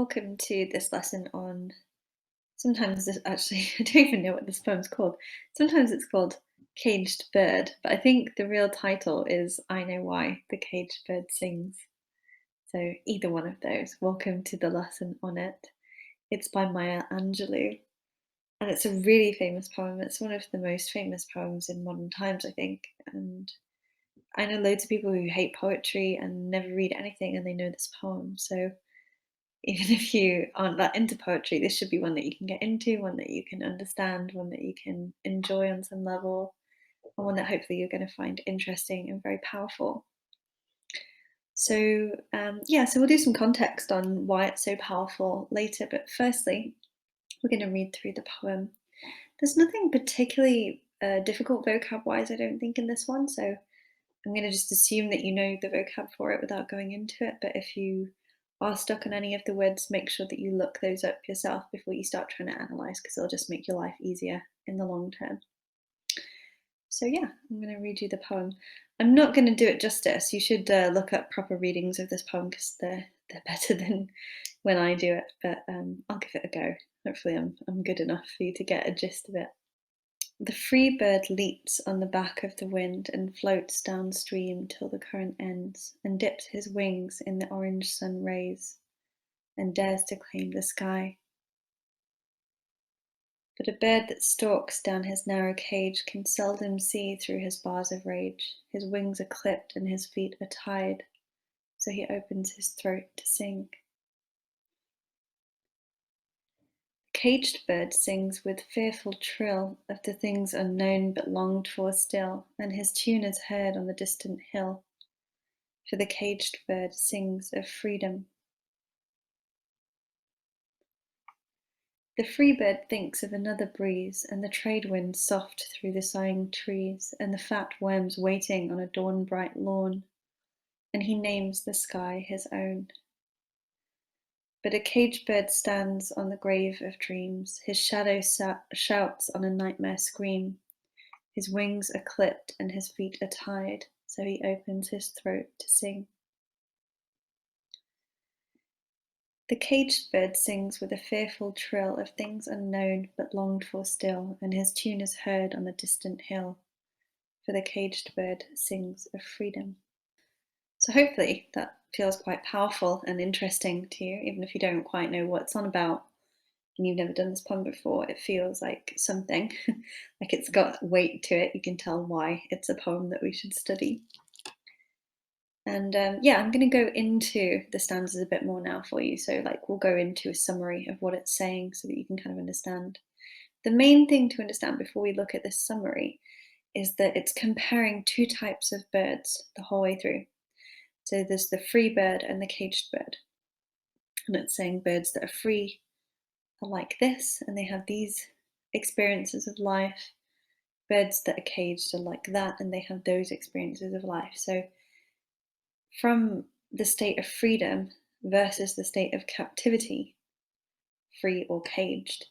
welcome to this lesson on sometimes this actually I don't even know what this poem's called. Sometimes it's called Caged Bird, but I think the real title is I Know Why the Caged Bird Sings. So either one of those. Welcome to the lesson on it. It's by Maya Angelou, and it's a really famous poem. It's one of the most famous poems in modern times, I think. And I know loads of people who hate poetry and never read anything and they know this poem. So even if you aren't that into poetry, this should be one that you can get into, one that you can understand, one that you can enjoy on some level, and one that hopefully you're going to find interesting and very powerful. So we'll do some context on why it's so powerful later. But firstly, we're going to read through the poem. There's nothing particularly difficult vocab-wise, I don't think, in this one. So I'm going to just assume that you know the vocab for it without going into it. But if you are stuck on any of the words, make sure that you look those up yourself before you start trying to analyze, because it'll just make your life easier in the long term. So yeah, I'm going to read you the poem. I'm not going to do it justice. You should look up proper readings of this poem because they're better than when I do it. But I'll give it a go. Hopefully, I'm good enough for you to get a gist of it. The free bird leaps on the back of the wind and floats downstream till the current ends, and dips his wings in the orange sun rays, and dares to claim the sky. But a bird that stalks down his narrow cage can seldom see through his bars of rage. His wings are clipped and his feet are tied, so he opens his throat to sing. The caged bird sings with fearful trill of the things unknown but longed for still, and his tune is heard on the distant hill, for the caged bird sings of freedom. The free bird thinks of another breeze, and the trade wind soft through the sighing trees, and the fat worms waiting on a dawn-bright lawn, and he names the sky his own. But a caged bird stands on the grave of dreams, his shadow shouts on a nightmare scream, his wings are clipped and his feet are tied, so he opens his throat to sing. The caged bird sings with a fearful trill of things unknown but longed for still, and his tune is heard on the distant hill, for the caged bird sings of freedom. So hopefully that feels quite powerful and interesting to you, even if you don't quite know what it's on about and you've never done this poem before. It feels like something, like it's got weight to it. You can tell why it's a poem that we should study. And I'm going to go into the stanzas a bit more now for you. So we'll go into a summary of what it's saying so that you can kind of understand. The main thing to understand before we look at this summary is that it's comparing two types of birds the whole way through. So there's the free bird and the caged bird. And it's saying birds that are free are like this, and they have these experiences of life. Birds that are caged are like that, and they have those experiences of life. So from the state of freedom versus the state of captivity, free or caged,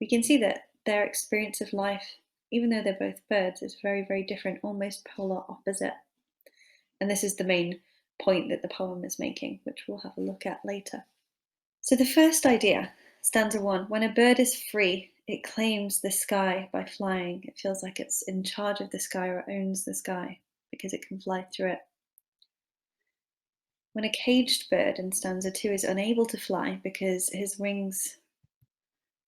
we can see that their experience of life, even though they're both birds, is very, very different, almost polar opposite. And this is the main point that the poem is making, which we'll have a look at later. So the first idea, stanza 1, when a bird is free, it claims the sky by flying. It feels like it's in charge of the sky or owns the sky because it can fly through it. When a caged bird in stanza 2 is unable to fly because his wings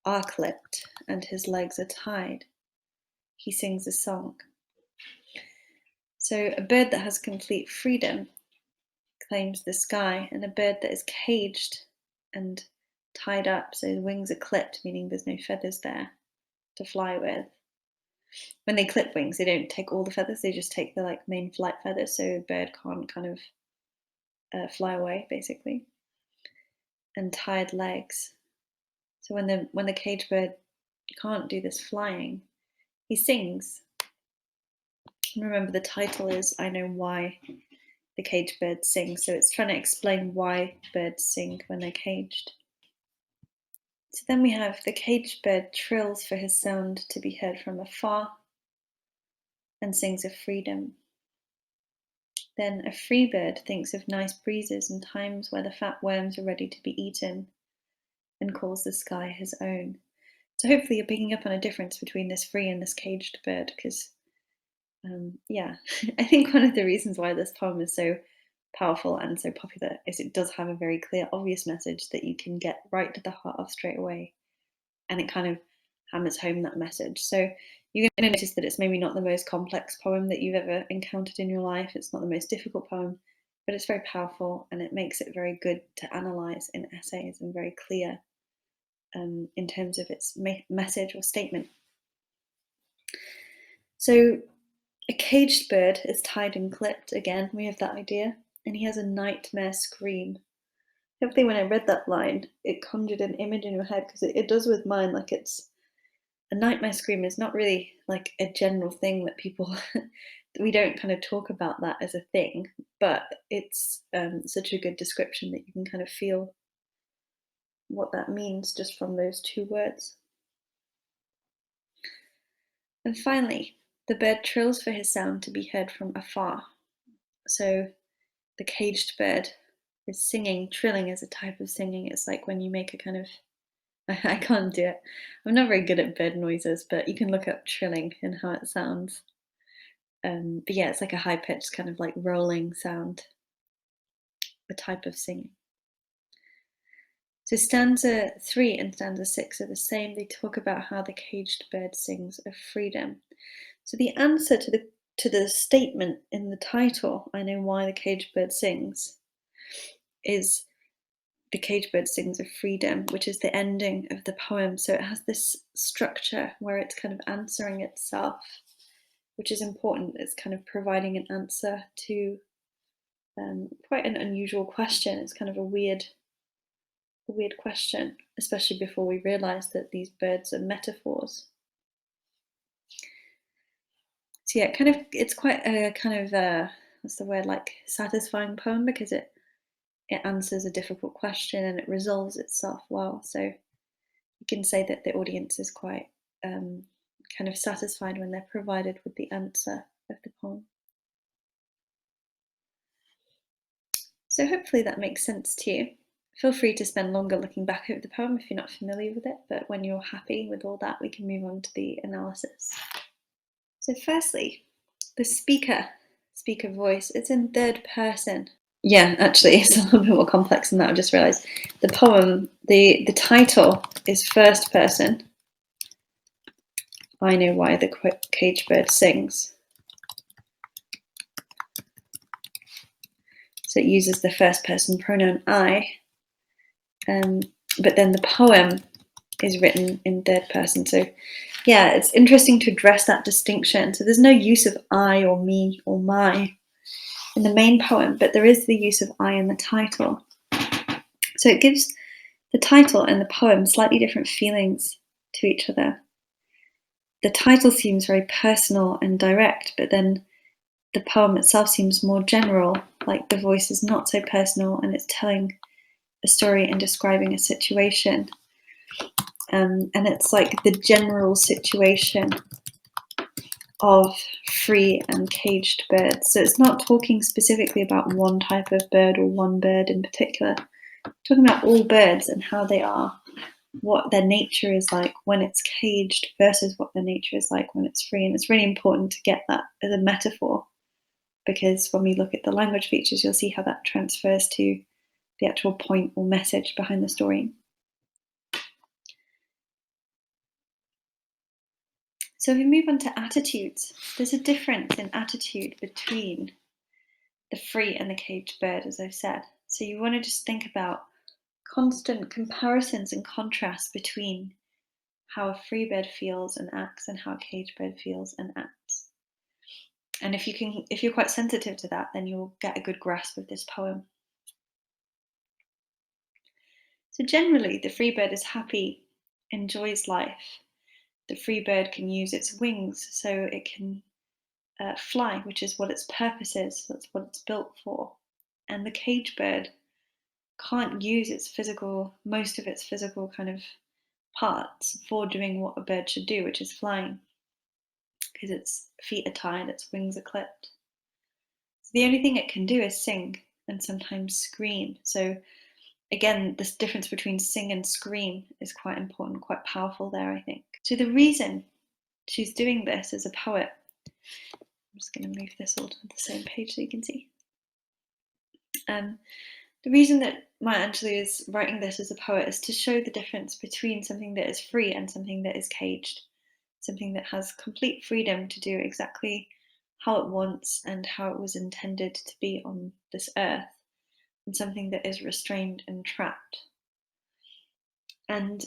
are clipped and his legs are tied, he sings a song. So a bird that has complete freedom claims the sky, and a bird that is caged and tied up, so the wings are clipped, meaning there's no feathers there to fly with. When they clip wings, they don't take all the feathers, they just take the main flight feathers, so a bird can't kind of fly away, basically. And tied legs. So when the caged bird can't do this flying, he sings. And remember, the title is I Know Why the Caged Bird Sings, so it's trying to explain why birds sing when they're caged. So then we have the caged bird trills for his sound to be heard from afar and sings of freedom. Then a free bird thinks of nice breezes and times where the fat worms are ready to be eaten and calls the sky his own. So hopefully you're picking up on a difference between this free and this caged bird, because yeah, I think one of the reasons why this poem is so powerful and so popular is it does have a very clear, obvious message that you can get right to the heart of straight away, and it kind of hammers home that message. So you're going to notice that it's maybe not the most complex poem that you've ever encountered in your life. It's not the most difficult poem, but it's very powerful, and it makes it very good to analyze in essays and very clear in terms of its message or statement. So a caged bird is tied and clipped. Again, we have that idea. And he has a nightmare scream. Hopefully, when I read that line, it conjured an image in your head, because it does with mine. Like, it's a nightmare scream is not really like a general thing that people, we don't kind of talk about that as a thing, but it's such a good description that you can kind of feel what that means just from those two words. And finally, the bird trills for his sound to be heard from afar. So the caged bird is singing. Trilling is a type of singing. It's like when you make a kind of, I can't do it. I'm not very good at bird noises, but you can look up trilling and how it sounds. But yeah, it's like a high pitched kind of like rolling sound, a type of singing. So stanza 3 and stanza 6 are the same. They talk about how the caged bird sings of freedom. So the answer to the statement in the title, I know why the caged bird sings, is the caged bird sings of freedom, which is the ending of the poem. So it has this structure where it's kind of answering itself, which is important. It's kind of providing an answer to quite an unusual question. It's kind of a weird question, especially before we realize that these birds are metaphors. So yeah, it's quite a kind of what's the word, like satisfying poem, because it answers a difficult question and it resolves itself well. So you can say that the audience is quite kind of satisfied when they're provided with the answer of the poem. So hopefully that makes sense to you. Feel free to spend longer looking back over the poem if you're not familiar with it, but when you're happy with all that, we can move on to the analysis. So firstly, the speaker voice, it's in third person. Yeah, actually, it's a little bit more complex than that. I just realised the poem, the title is first person. I know why the caged bird sings. So it uses the first person pronoun I, but then the poem is written in third person. So yeah, it's interesting to address that distinction. So there's no use of I or me or my in the main poem, but there is the use of I in the title. So it gives the title and the poem slightly different feelings to each other. The title seems very personal and direct, but then the poem itself seems more general, like the voice is not so personal and it's telling a story and describing a situation. And it's like the general situation of free and caged birds. So it's not talking specifically about one type of bird or one bird in particular. It's talking about all birds and how they are, what their nature is like when it's caged versus what their nature is like when it's free. And it's really important to get that as a metaphor, because when we look at the language features, you'll see how that transfers to the actual point or message behind the story. So if we move on to attitudes, there's a difference in attitude between the free and the caged bird, as I've said. So you want to just think about constant comparisons and contrasts between how a free bird feels and acts and how a caged bird feels and acts. And if you're quite sensitive to that, then you'll get a good grasp of this poem. So generally, the free bird is happy, enjoys life. The free bird can use its wings so it can fly, which is what its purpose is. That's what it's built for. And the cage bird can't use most of its physical kind of parts for doing what a bird should do, which is flying, because its feet are tied, its wings are clipped. So the only thing it can do is sing and sometimes scream. So again, this difference between sing and scream is quite important, quite powerful there, I think. So the reason she's doing this as a poet, I'm just going to move this all to the same page so you can see. The reason that Maya Angelou is writing this as a poet is to show the difference between something that is free and something that is caged, something that has complete freedom to do exactly how it wants and how it was intended to be on this earth, and something that is restrained and trapped. And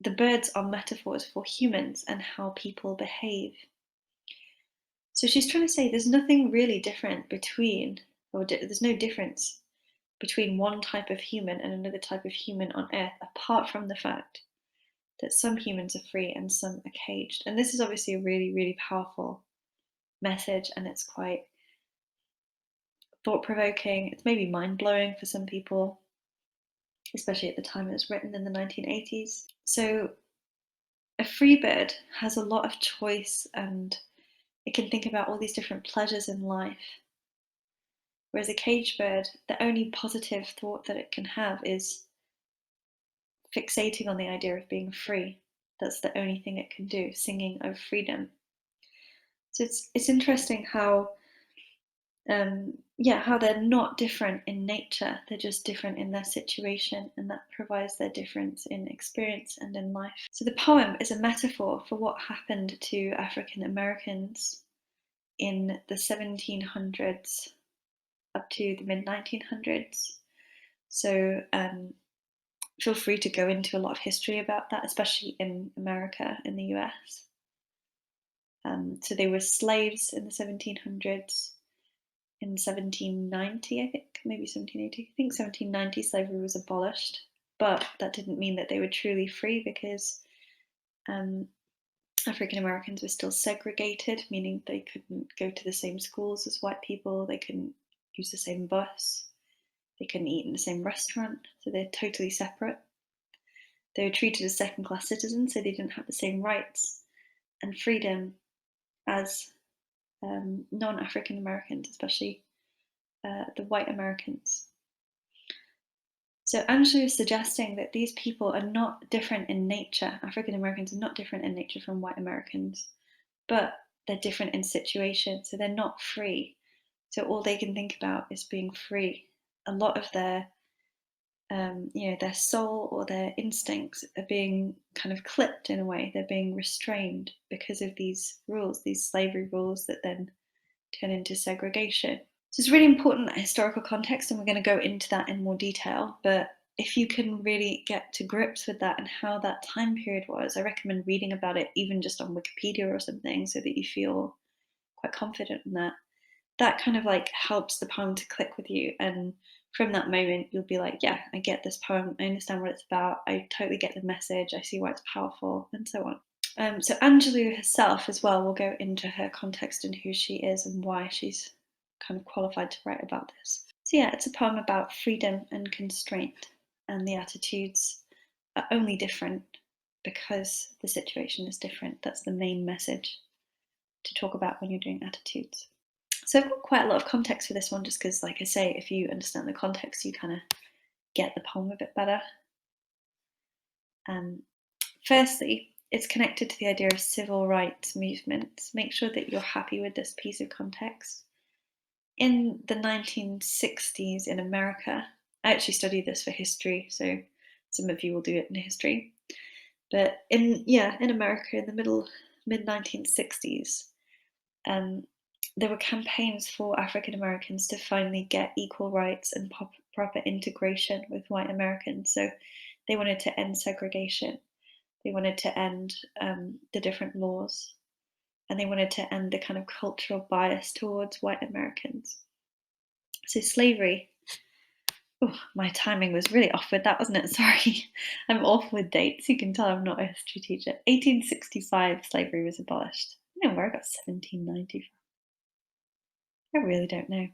the birds are metaphors for humans and how people behave. So she's trying to say there's nothing really different between, there's no difference between one type of human and another type of human on earth, apart from the fact that some humans are free and some are caged. And this is obviously a really, really powerful message, and it's quite thought-provoking. It's maybe mind-blowing for some people, especially at the time it was written in the 1980s. So a free bird has a lot of choice, and it can think about all these different pleasures in life. Whereas a caged bird, the only positive thought that it can have is fixating on the idea of being free. That's the only thing it can do, singing of freedom. So it's interesting how how they're not different in nature, they're just different in their situation, and that provides their difference in experience and in life. So the poem is a metaphor for what happened to African Americans in the 1700s up to the mid 1900s. So feel free to go into a lot of history about that, especially in America, in the US. So they were slaves in the 1700s. In 1790, I think, maybe 1780, I think 1790 slavery was abolished, but that didn't mean that they were truly free, because African Americans were still segregated, meaning they couldn't go to the same schools as white people, they couldn't use the same bus, they couldn't eat in the same restaurant, so they're totally separate. They were treated as second-class citizens, so they didn't have the same rights and freedom as non-African Americans, especially the white Americans. So Angelou is suggesting that these people are not different in nature. African Americans are not different in nature from white Americans, but they're different in situation, so they're not free. So all they can think about is being free. A lot of their their soul or their instincts are being kind of clipped in a way. They're being restrained because of these rules, these slavery rules that then turn into segregation. So it's really important, that historical context, and we're going to go into that in more detail. But if you can really get to grips with that and how that time period was, I recommend reading about it, even just on Wikipedia or something, so that you feel quite confident in that. That kind of like helps the poem to click with you. And from that moment, you'll be like, yeah, I get this poem. I understand what it's about. I totally get the message. I see why it's powerful, and so on. So Angelou herself as well will go into her context and who she is and why she's kind of qualified to write about this. So yeah, it's a poem about freedom and constraint, and the attitudes are only different because the situation is different. That's the main message to talk about when you're doing attitudes. So I've got quite a lot of context for this one, just because, like I say, if you understand the context, you kind of get the poem a bit better. Firstly, it's connected to the idea of civil rights movements. Make sure that you're happy with this piece of context. In the 1960s in America, I actually studied this for history, so some of you will do it in history. But in America in the mid 1960s, there were campaigns for African Americans to finally get equal rights and proper integration with white Americans. So they wanted to end segregation. They wanted to end the different laws, and they wanted to end the kind of cultural bias towards white Americans. So slavery, my timing was really off with that, wasn't it? Sorry, I'm awful with dates. You can tell I'm not a history teacher. 1865, slavery was abolished. I don't know where I got 1790 from. I really don't know.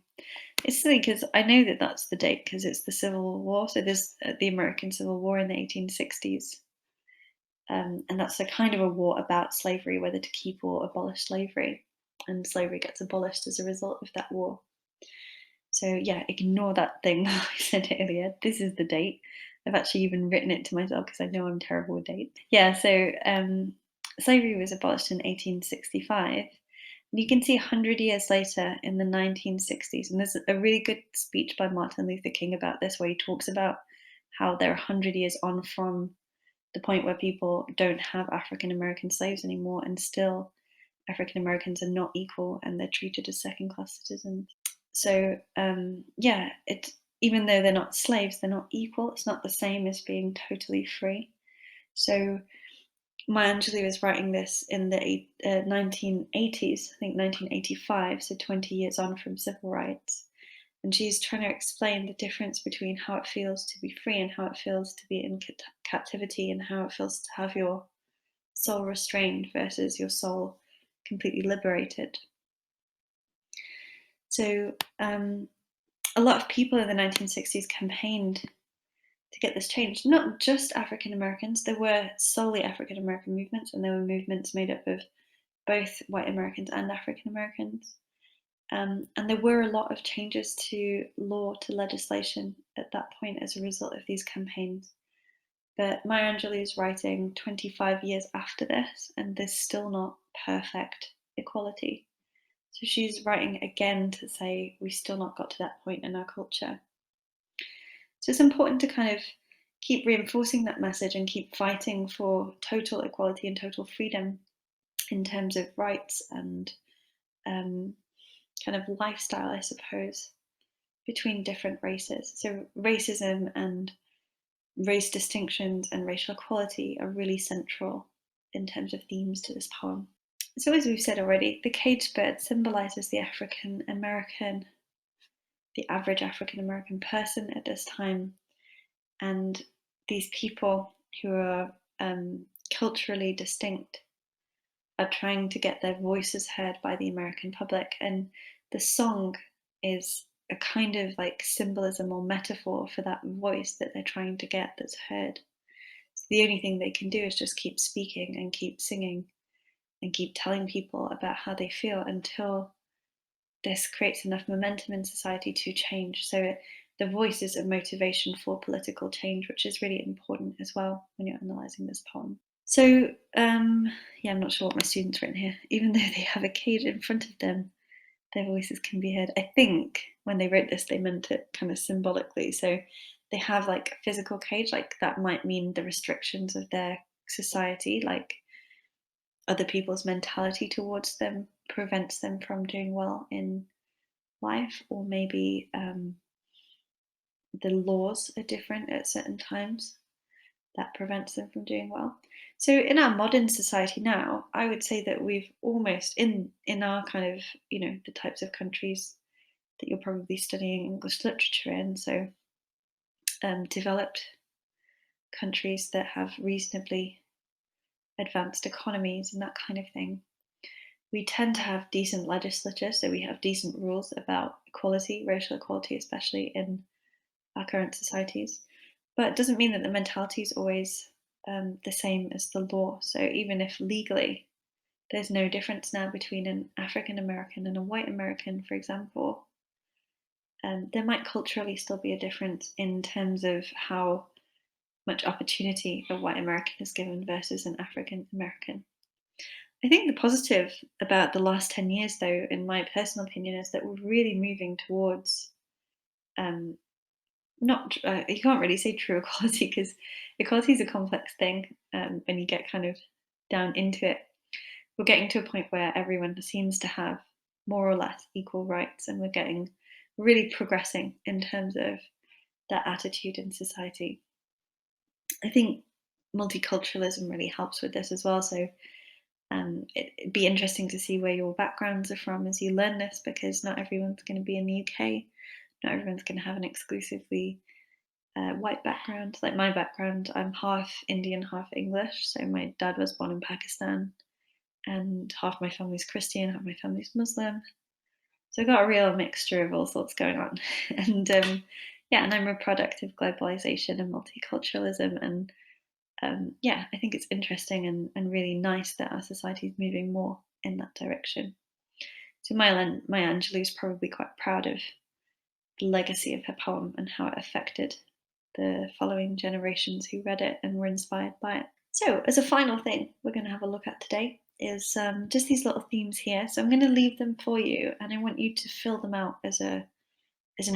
It's silly because I know that that's the date because it's the Civil War. So there's the American Civil War in the 1860s. And that's a kind of a war about slavery, whether to keep or abolish slavery. And slavery gets abolished as a result of that war. So yeah, ignore that thing that I said earlier. This is the date. I've actually even written it to myself because I know I'm terrible with dates. Yeah, so slavery was abolished in 1865. And you can see 100 years later in the 1960s, and there's a really good speech by Martin Luther King about this, where he talks about how they're 100 years on from the point where people don't have African American slaves anymore, and still African Americans are not equal and they're treated as second class citizens. So yeah, it even though they're not slaves, they're not equal. It's not the same as being totally free. So Maya Angelou was writing this in the 1980s, I think 1985, so 20 years on from civil rights. And she's trying to explain the difference between how it feels to be free and how it feels to be in captivity, and how it feels to have your soul restrained versus your soul completely liberated. So a lot of people in the 1960s campaigned to get this changed. Not just African Americans, there were solely African American movements, and there were movements made up of both white Americans and African Americans. And there were a lot of changes to law, to legislation at that point as a result of these campaigns. But Maya Angelou is writing 25 years after this, and there's still not perfect equality. So she's writing again to say we've still not got to that point in our culture. So it's important to kind of keep reinforcing that message and keep fighting for total equality and total freedom in terms of rights and kind of lifestyle, I suppose, between different races. So racism and race distinctions and racial equality are really central in terms of themes to this poem. So as we've said already, the caged bird symbolizes the African American, the average African American person at this time, and these people who are culturally distinct are trying to get their voices heard by the American public. And the song is a kind of like symbolism or metaphor for that voice that they're trying to get that's heard. So the only thing they can do is just keep speaking and keep singing and keep telling people about how they feel until this creates enough momentum in society to change. So the voice is a motivation for political change, which is really important as well when you're analysing this poem. So yeah, I'm not sure what my students written here. Even though they have a cage in front of them, their voices can be heard. I think when they wrote this, they meant it kind of symbolically. So they have like a physical cage, like that might mean the restrictions of their society, like other people's mentality towards them prevents them from doing well in life, or maybe the laws are different at certain times that prevents them from doing well. So in our modern society now, I would say that we've almost in our kind of, you know, the types of countries that you're probably studying English literature in, so developed countries that have reasonably advanced economies and that kind of thing, we tend to have decent legislature, so we have decent rules about equality, racial equality, especially in our current societies. But it doesn't mean that the mentality is always the same as the law. So even if legally there's no difference now between an African American and a white American, for example, there might culturally still be a difference in terms of how much opportunity a white American is given versus an African American. I think the positive about the last 10 years, though, in my personal opinion, is that we're really moving towards um, not, you can't really say true equality because equality is a complex thing when you get kind of down into it. We're getting to a point where everyone seems to have more or less equal rights, and we're getting really progressing in terms of that attitude in society. I think multiculturalism really helps with this as well. So it'd be interesting to see where your backgrounds are from as you learn this, because not everyone's going to be in the UK, not everyone's going to have an exclusively white background. Like my background, I'm half Indian, half English. So my dad was born in Pakistan, and half my family's Christian, half my family's Muslim. So I got a real mixture of all sorts going on. And yeah, and I'm a product of globalization and multiculturalism. And yeah, I think it's interesting and really nice that our society is moving more in that direction. So Maya Angelou is probably quite proud of the legacy of her poem and how it affected the following generations who read it and were inspired by it. So, as a final thing we're going to have a look at today is just these little themes here. So, I'm going to leave them for you, and I want you to fill them out as an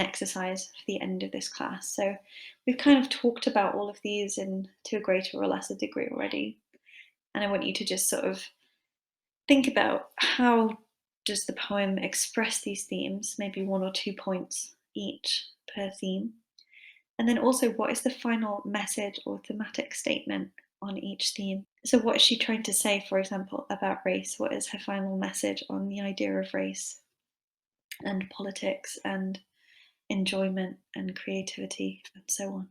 exercise for the end of this class. So, we've kind of talked about all of these in to a greater or lesser degree already, and I want you to just sort of think about how does the poem express these themes, maybe 1 or 2 points each per theme. And then also, what is the final message or thematic statement on each theme? So, what is she trying to say, for example, about race? What is her final message on the idea of race and politics and enjoyment and creativity and so on?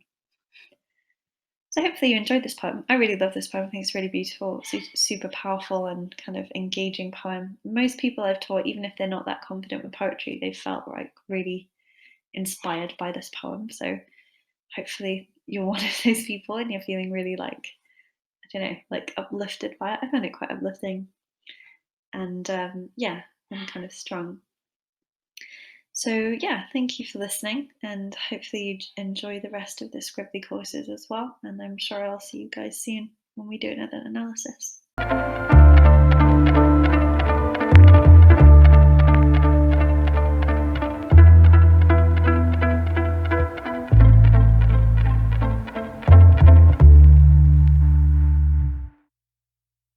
So, hopefully, you enjoyed this poem. I really love this poem. I think it's really beautiful, super powerful, and kind of engaging poem. Most people I've taught, even if they're not that confident with poetry, they felt like really inspired by this poem. So, hopefully you're one of those people and you're feeling really like, I don't know, like uplifted by it. I found it quite uplifting and yeah, and kind of strong. So yeah, thank you for listening, and hopefully you enjoy the rest of the Scribbly courses as well. And I'm sure I'll see you guys soon when we do another analysis.